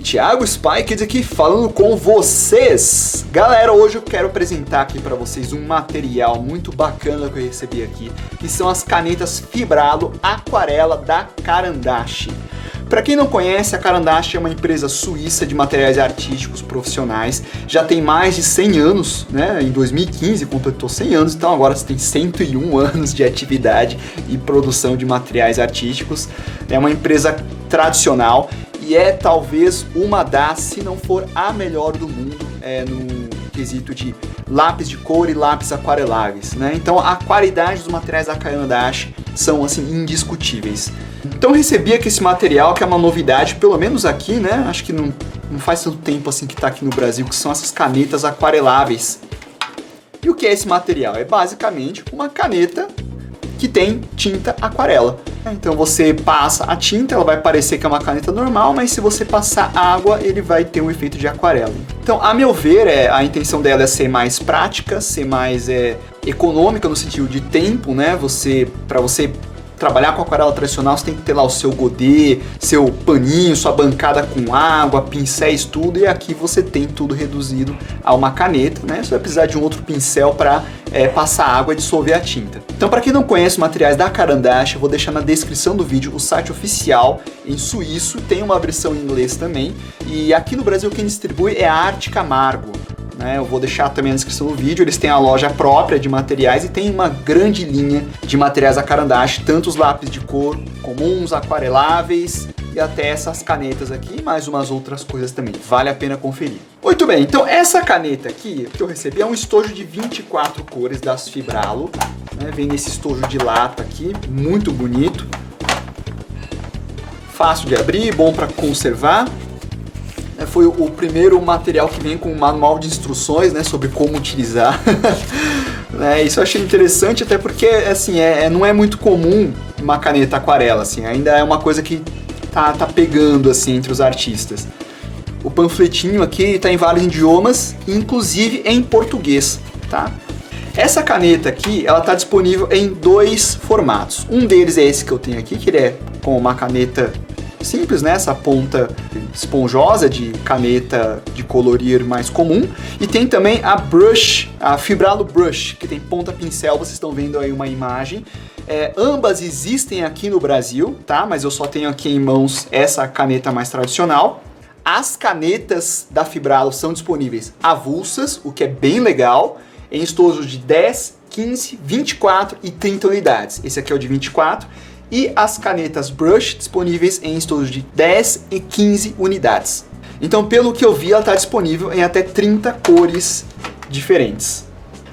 Thiago Spikes aqui falando com vocês. Galera, hoje eu quero apresentar aqui para vocês um material muito bacana que eu recebi aqui, que são as canetas Fibralo Aquarela da Caran-d'Ache. Para quem não conhece, a Caran-d'Ache é uma empresa suíça de materiais artísticos profissionais, já tem mais de 100 anos, né? Em 2015 completou 100 anos, então agora você tem 101 anos de atividade e produção de materiais artísticos. É uma empresa tradicional e é talvez uma das, se não for a melhor do mundo, no quesito de lápis de cor e lápis aquareláveis, né? Então a qualidade dos materiais da Caran-d'Ache são assim indiscutíveis. Então eu recebi aqui esse material, que é uma novidade, pelo menos aqui, né? Acho que não faz tanto tempo assim que está aqui no Brasil, que são essas canetas aquareláveis. E o que é esse material? É basicamente uma caneta que tem tinta aquarela. Então você passa a tinta, ela vai parecer que é uma caneta normal, mas se você passar água, ele vai ter um efeito de aquarela. Então, a meu ver, a intenção dela é ser mais prática, ser mais econômica no sentido de tempo, né? Para você trabalhar com aquarela tradicional, você tem que ter lá o seu godê, seu paninho, sua bancada com água, pincéis, tudo, e aqui você tem tudo reduzido a uma caneta, né? Você vai precisar de um outro pincel para passar água e dissolver a tinta. Então, para quem não conhece os materiais da Caran-d'Ache, eu vou deixar na descrição do vídeo o site oficial em suíço, tem uma versão em inglês também, e aqui no Brasil quem distribui é a Arte Camargo. Eu vou deixar também na descrição do vídeo, eles têm a loja própria de materiais e tem uma grande linha de materiais da Caran-d'Ache, tanto os lápis de cor comuns, aquareláveis e até essas canetas aqui e mais umas outras coisas também, vale a pena conferir. Muito bem, então essa caneta aqui que eu recebi é um estojo de 24 cores das Fibralo, né? Vem nesse estojo de lata aqui, muito bonito, fácil de abrir, bom para conservar. Foi o primeiro material que vem com um manual de instruções, né, sobre como utilizar. Isso eu achei interessante, até porque assim, não é muito comum uma caneta aquarela, assim, ainda é uma coisa que tá pegando assim, entre os artistas. O panfletinho aqui está em vários idiomas, inclusive em português. Tá? Essa caneta aqui, ela está disponível em dois formatos. Um deles é esse que eu tenho aqui, que ele é com uma caneta simples, né? Essa ponta esponjosa de caneta de colorir mais comum. E tem também a brush, a Fibralo Brush, que tem ponta pincel, vocês estão vendo aí uma imagem. Ambas existem aqui no Brasil, tá? Mas eu só tenho aqui em mãos essa caneta mais tradicional. As canetas da Fibralo são disponíveis avulsas, o que é bem legal, em estojos de 10, 15, 24 e 30 unidades. Esse aqui é o de 24. E as canetas Brush disponíveis em estojos de 10 e 15 unidades. Então, pelo que eu vi, ela está disponível em até 30 cores diferentes.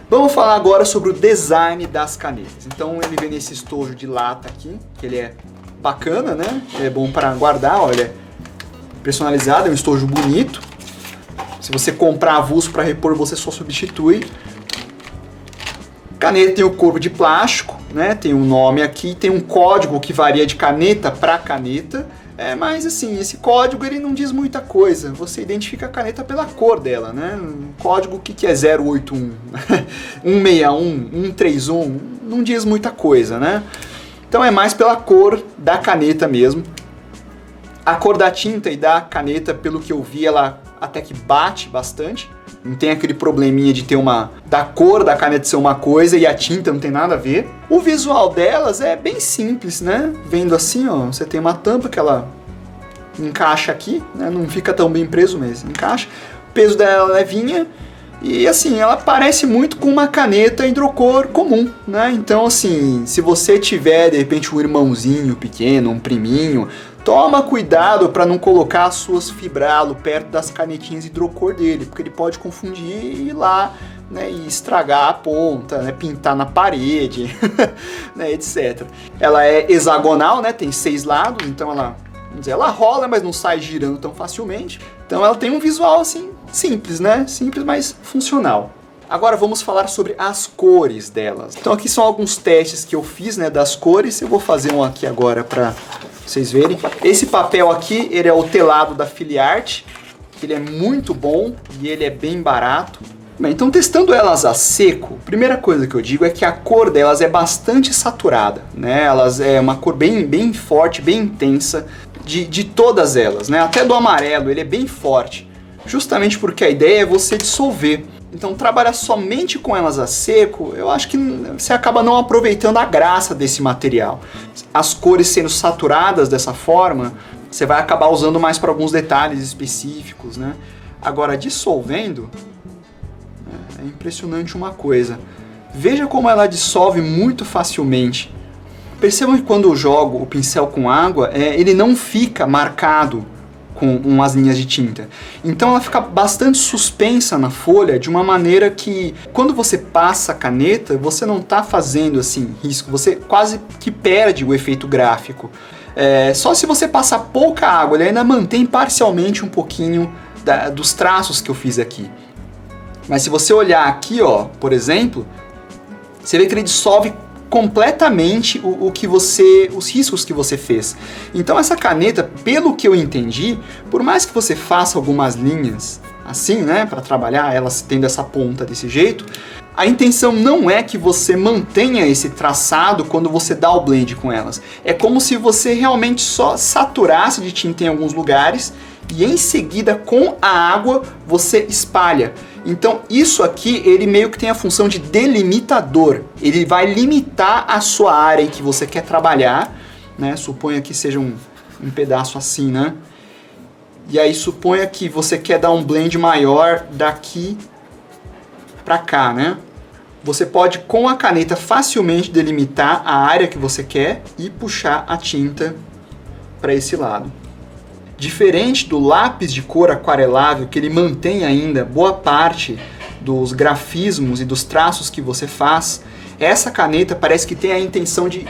Vamos falar agora sobre o design das canetas. Então, ele vem nesse estojo de lata aqui, que ele é bacana, né? É bom para guardar, olha, personalizado, é um estojo bonito. Se você comprar avulso para repor, você só substitui. Caneta tem o corpo de plástico, né? Tem um nome aqui, tem um código que varia de caneta para caneta, mas assim, esse código ele não diz muita coisa, você identifica a caneta pela cor dela, né? Um código, o que é 081, 161, 131, não diz muita coisa, né? Então é mais pela cor da caneta mesmo. A cor da tinta e da caneta, pelo que eu vi, ela até que bate bastante. Não tem aquele probleminha de ter da cor da caneta ser uma coisa e a tinta não tem nada a ver. O visual delas é bem simples, né? Vendo assim, ó, você tem uma tampa que ela encaixa aqui, né? Não fica tão bem preso mesmo, encaixa. O peso dela é levinha e assim, ela parece muito com uma caneta hidrocor comum, né? Então assim, se você tiver de repente um irmãozinho pequeno, um priminho, toma cuidado para não colocar as suas Fibralo perto das canetinhas hidrocor dele, porque ele pode confundir e ir lá, né, e estragar a ponta, né, pintar na parede, né, etc. Ela é hexagonal, né, tem 6 lados, então ela rola, mas não sai girando tão facilmente. Então ela tem um visual assim simples, né, simples, mas funcional. Agora vamos falar sobre as cores delas. Então aqui são alguns testes que eu fiz, né, das cores. Eu vou fazer um aqui agora para vocês verem. Esse papel aqui, ele é o telado da Filiarte, que ele é muito bom e ele é bem barato. Bem, então testando elas a seco, a primeira coisa que eu digo é que a cor delas é bastante saturada, né? Elas é uma cor bem forte, bem intensa. de todas elas, né? Até do amarelo, ele é bem forte, justamente porque a ideia é você dissolver. Então trabalhar somente com elas a seco, eu acho que você acaba não aproveitando a graça desse material. As cores sendo saturadas dessa forma, você vai acabar usando mais para alguns detalhes específicos, né? Agora dissolvendo, é impressionante uma coisa. Veja como ela dissolve muito facilmente. Percebam que quando eu jogo o pincel com água, ele não fica marcado com umas linhas de tinta. Então ela fica bastante suspensa na folha de uma maneira que quando você passa a caneta, você não está fazendo assim risco, você quase que perde o efeito gráfico. Só se você passar pouca água, ele ainda mantém parcialmente um pouquinho dos traços que eu fiz aqui. Mas se você olhar aqui, ó, por exemplo, você vê que ele dissolve completamente os riscos que você fez. Então essa caneta, pelo que eu entendi, por mais que você faça algumas linhas assim, né, para trabalhar elas tendo essa ponta desse jeito, a intenção não é que você mantenha esse traçado quando você dá o blend com elas. É como se você realmente só saturasse de tinta em alguns lugares e em seguida com a água você espalha. Então isso aqui, ele meio que tem a função de delimitador. Ele vai limitar a sua área em que você quer trabalhar, né? Suponha que seja um pedaço assim, né? E aí suponha que você quer dar um blend maior daqui para cá, né? Você pode com a caneta facilmente delimitar a área que você quer e puxar a tinta para esse lado. Diferente do lápis de cor aquarelável, que ele mantém ainda boa parte dos grafismos e dos traços que você faz, essa caneta parece que tem a intenção de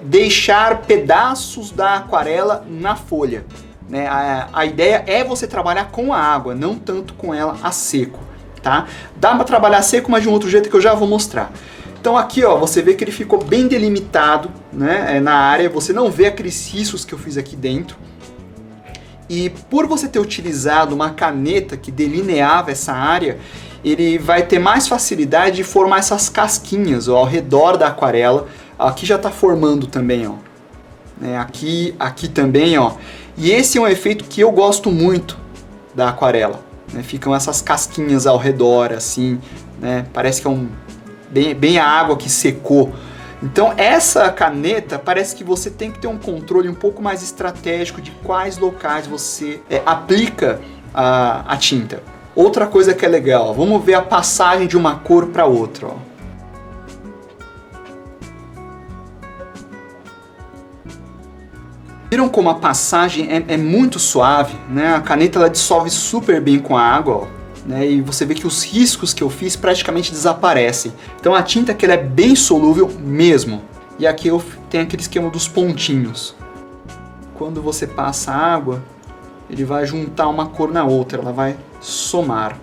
deixar pedaços da aquarela na folha, né? A ideia é você trabalhar com a água, não tanto com ela a seco, tá? Dá para trabalhar seco, mas de um outro jeito que eu já vou mostrar. Então aqui, ó, você vê que ele ficou bem delimitado, né, na área, você não vê aqueles riscos que eu fiz aqui dentro. E por você ter utilizado uma caneta que delineava essa área, ele vai ter mais facilidade de formar essas casquinhas, ó, ao redor da aquarela. Aqui já está formando também, ó. Aqui também, ó. E esse é um efeito que eu gosto muito da aquarela, né? Ficam essas casquinhas ao redor, assim, né? Parece que é bem a água que secou. Então essa caneta parece que você tem que ter um controle um pouco mais estratégico de quais locais você aplica a tinta. Outra coisa que é legal, ó, vamos ver a passagem de uma cor para outra. Ó. Viram como a passagem é muito suave, né? A caneta ela dissolve super bem com a água, ó. Né, e você vê que os riscos que eu fiz praticamente desaparecem. Então a tinta que ela é bem solúvel mesmo. E aqui eu tenho aquele esquema dos pontinhos. Quando você passa a água, ele vai juntar uma cor na outra, ela vai somar.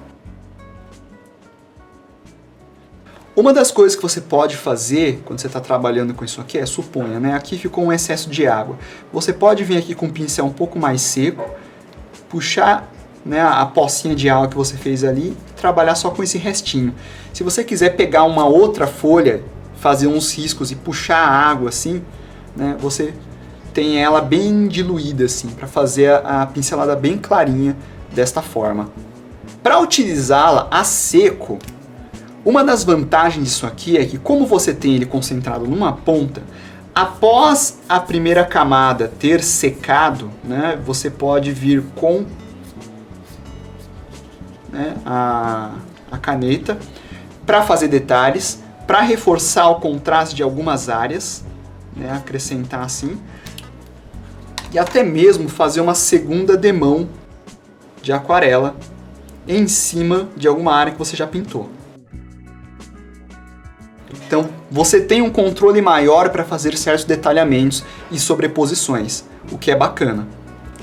Uma das coisas que você pode fazer quando você está trabalhando com isso aqui suponha, né, aqui ficou um excesso de água. Você pode vir aqui com um pincel um pouco mais seco, puxar, né, a pocinha de água que você fez ali, trabalhar só com esse restinho. Se você quiser pegar uma outra folha, fazer uns riscos e puxar a água assim, né, você tem ela bem diluída assim, para fazer a pincelada bem clarinha desta forma. Para utilizá-la a seco, uma das vantagens disso aqui é que como você tem ele concentrado numa ponta, após a primeira camada ter secado, né, você pode vir com a caneta para fazer detalhes, para reforçar o contraste de algumas áreas, né, acrescentar assim, e até mesmo fazer uma segunda demão de aquarela em cima de alguma área que você já pintou. Então você tem um controle maior para fazer certos detalhamentos e sobreposições, o que é bacana.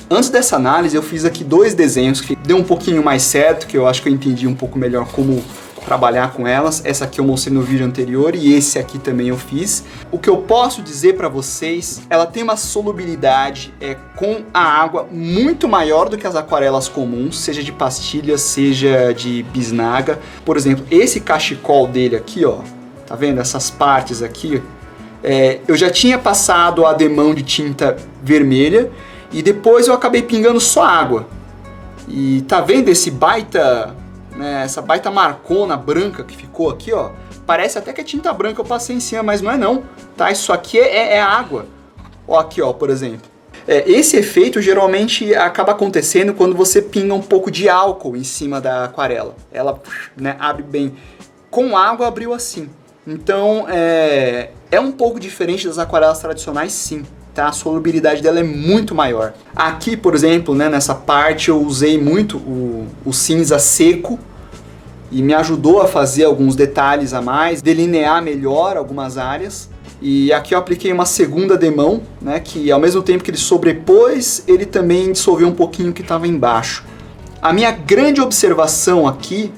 Antes dessa análise eu fiz aqui 2 desenhos que deu um pouquinho mais certo, que eu acho que eu entendi um pouco melhor como trabalhar com elas. Essa aqui eu mostrei no vídeo anterior e esse aqui também eu fiz. O que eu posso dizer para vocês, ela tem uma solubilidade com a água muito maior do que as aquarelas comuns, seja de pastilha, seja de bisnaga. Por exemplo, esse cachecol dele aqui, ó, tá vendo essas partes aqui? Eu já tinha passado a demão de tinta vermelha e depois eu acabei pingando só água. E tá vendo esse baita, né, essa baita marcona branca que ficou aqui, ó? Parece até que é tinta branca que eu passei em cima, mas não é não, tá? Isso aqui é água. Ó, aqui, ó, por exemplo. Esse efeito geralmente acaba acontecendo quando você pinga um pouco de álcool em cima da aquarela. Ela, né, abre bem. Com água abriu assim. Então é um pouco diferente das aquarelas tradicionais, sim. Tá? A solubilidade dela é muito maior. Aqui, por exemplo, né, nessa parte eu usei muito o cinza seco e me ajudou a fazer alguns detalhes a mais, delinear melhor algumas áreas. E aqui eu apliquei uma segunda demão, né, que ao mesmo tempo que ele sobrepôs, ele também dissolveu um pouquinho o que estava embaixo. A minha grande observação aqui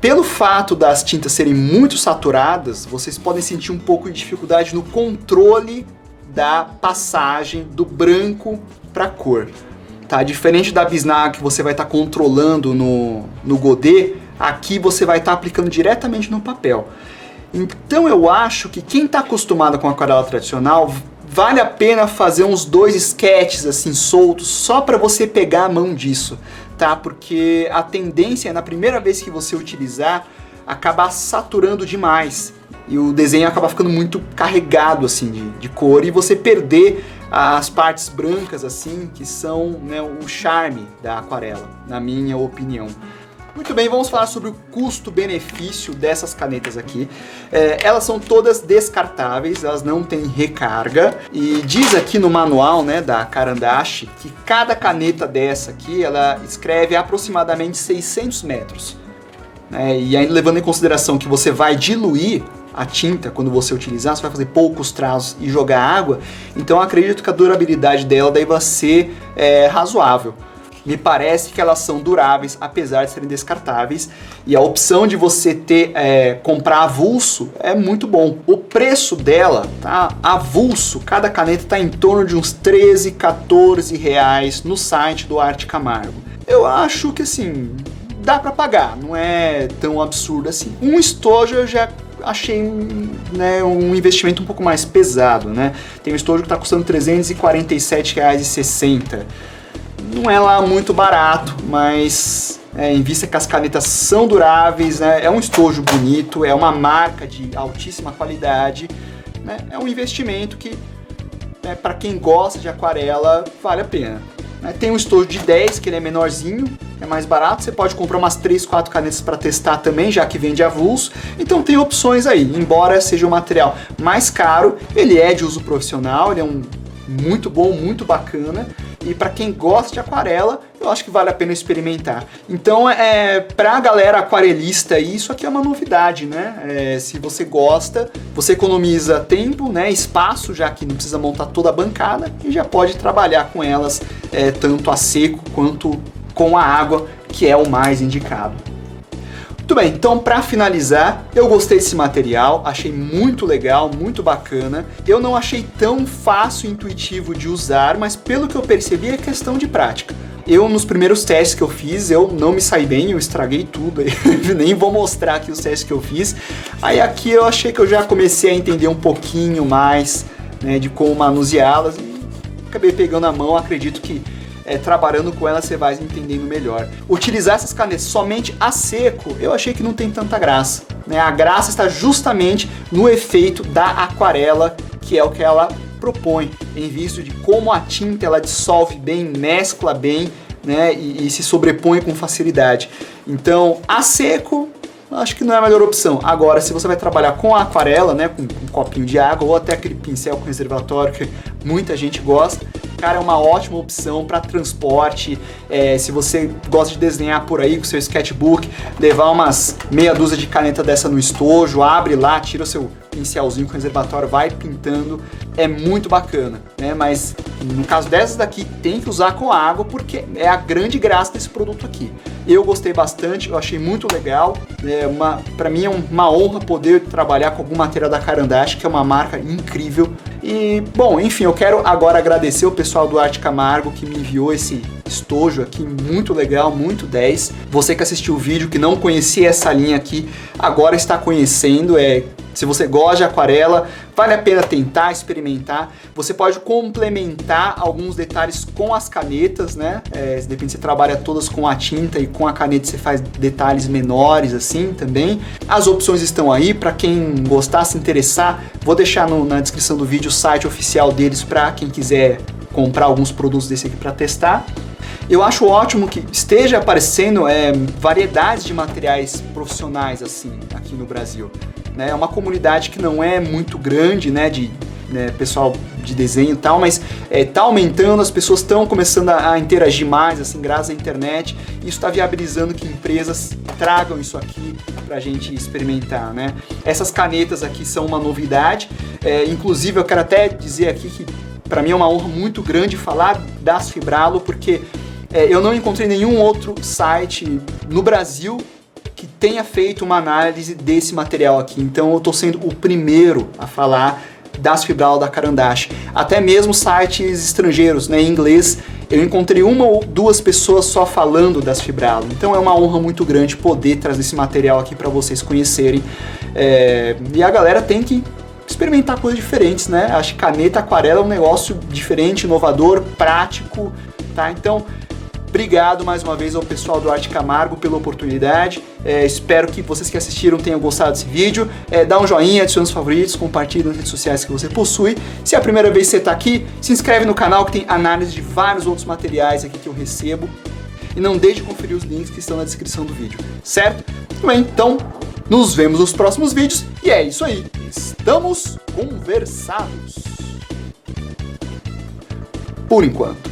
pelo fato das tintas serem muito saturadas, vocês podem sentir um pouco de dificuldade no controle da passagem do branco para a cor. Tá? Diferente da bisnaga que você vai estar controlando no godê, aqui você vai estar aplicando diretamente no papel. Então eu acho que quem está acostumado com aquarela tradicional, vale a pena fazer uns 2 sketches assim soltos, só para você pegar a mão disso, tá? Porque a tendência é, na primeira vez que você utilizar, acabar saturando demais. E o desenho acaba ficando muito carregado assim de cor e você perder as partes brancas assim, que são, né, o charme da aquarela, na minha opinião. Muito bem, vamos falar sobre o custo-benefício dessas canetas aqui. Elas são todas descartáveis, elas não têm recarga. E diz aqui no manual, né, da Caran d'Ache que cada caneta dessa aqui, ela escreve aproximadamente 600 metros. E ainda levando em consideração que você vai diluir a tinta quando você utilizar, você vai fazer poucos trazos e jogar água, então eu acredito que a durabilidade dela deve ser razoável. Me parece que elas são duráveis, apesar de serem descartáveis. E a opção de você comprar avulso é muito bom. O preço dela, tá? Avulso, cada caneta está em torno de uns 13, 14 reais no site do Arte Camargo. Eu acho que assim, dá para pagar, não é tão absurdo assim. Um estojo eu já achei, né, um investimento um pouco mais pesado, né? Tem um estojo que está custando R$ 347,60. Não é lá muito barato, mas em vista que as canetas são duráveis, né, é um estojo bonito, é uma marca de altíssima qualidade, né, é um investimento que, né, para quem gosta de aquarela, vale a pena. Tem um estojo de 10, que ele é menorzinho, é mais barato, você pode comprar umas 3, 4 canetas para testar também, já que vende avulso, então tem opções aí. Embora seja um material mais caro, ele é de uso profissional, ele é muito bom, muito bacana. E para quem gosta de aquarela, eu acho que vale a pena experimentar. Então, para a galera aquarelista, isso aqui é uma novidade, né? Se você gosta, você economiza tempo, né? Espaço, já que não precisa montar toda a bancada, e já pode trabalhar com elas tanto a seco quanto com a água, que é o mais indicado. Muito bem, então para finalizar, eu gostei desse material, achei muito legal, muito bacana. Eu não achei tão fácil e intuitivo de usar, mas pelo que eu percebi é questão de prática. Eu, nos primeiros testes que eu fiz, eu não me saí bem, eu estraguei tudo, nem vou mostrar aqui os testes que eu fiz. Aí aqui eu achei que eu já comecei a entender um pouquinho mais, né, de como manuseá-las e acabei pegando a mão, acredito que trabalhando com ela você vai entendendo melhor. Utilizar essas canetas somente a seco, eu achei que não tem tanta graça, né? A graça está justamente no efeito da aquarela, que é o que ela propõe, em vista de como a tinta ela dissolve bem, mescla bem, né? E se sobrepõe com facilidade. Então, a seco, acho que não é a melhor opção. Agora, se você vai trabalhar com a aquarela, né, com um copinho de água ou até aquele pincel com reservatório que muita gente gosta, cara, é uma ótima opção para transporte. Se você gosta de desenhar por aí com seu sketchbook, levar umas meia dúzia de caneta dessa no estojo, abre lá, tira o seu pincelzinho com reservatório, vai pintando, é muito bacana, né? Mas no caso dessas daqui tem que usar com água porque é a grande graça desse produto aqui. Eu gostei bastante, eu achei muito legal, para mim é uma honra poder trabalhar com algum material da Caran d'Ache, que é uma marca incrível. E, bom, enfim, eu quero agora agradecer o pessoal do Arte Camargo que me enviou esse estojo aqui, muito legal, muito 10. Você que assistiu o vídeo, que não conhecia essa linha aqui, agora está conhecendo, Se você gosta de aquarela, vale a pena tentar, experimentar. Você pode complementar alguns detalhes com as canetas, né? De repente você trabalha todas com a tinta e com a caneta você faz detalhes menores assim também. As opções estão aí, para quem gostar, se interessar, vou deixar na descrição do vídeo o site oficial deles para quem quiser comprar alguns produtos desse aqui para testar. Eu acho ótimo que esteja aparecendo variedades de materiais profissionais assim aqui no Brasil. É uma comunidade que não é muito grande, né, de pessoal de desenho e tal, mas tá aumentando, as pessoas estão começando a interagir mais, assim, graças à internet. Isso está viabilizando que empresas tragam isso aqui pra gente experimentar, né? Essas canetas aqui são uma novidade, inclusive eu quero até dizer aqui que para mim é uma honra muito grande falar das Fibralo, porque eu não encontrei nenhum outro site no Brasil que tenha feito uma análise desse material aqui. Então eu estou sendo o primeiro a falar das Fibralo da Caran d'Ache. Até mesmo sites estrangeiros, né, em inglês, eu encontrei uma ou duas pessoas só falando das Fibralo. Então é uma honra muito grande poder trazer esse material aqui para vocês conhecerem. E a galera tem que experimentar coisas diferentes, né? Acho que caneta aquarela é um negócio diferente, inovador, prático, tá? Então, obrigado mais uma vez ao pessoal do Arte Camargo pela oportunidade. Espero que vocês que assistiram tenham gostado desse vídeo. Dá um joinha, adicione os favoritos, compartilhe nas redes sociais que você possui. Se é a primeira vez que você está aqui, se inscreve no canal que tem análise de vários outros materiais aqui que eu recebo. E não deixe de conferir os links que estão na descrição do vídeo, certo? Muito bem, então nos vemos nos próximos vídeos. E é isso aí, estamos conversados. Por enquanto.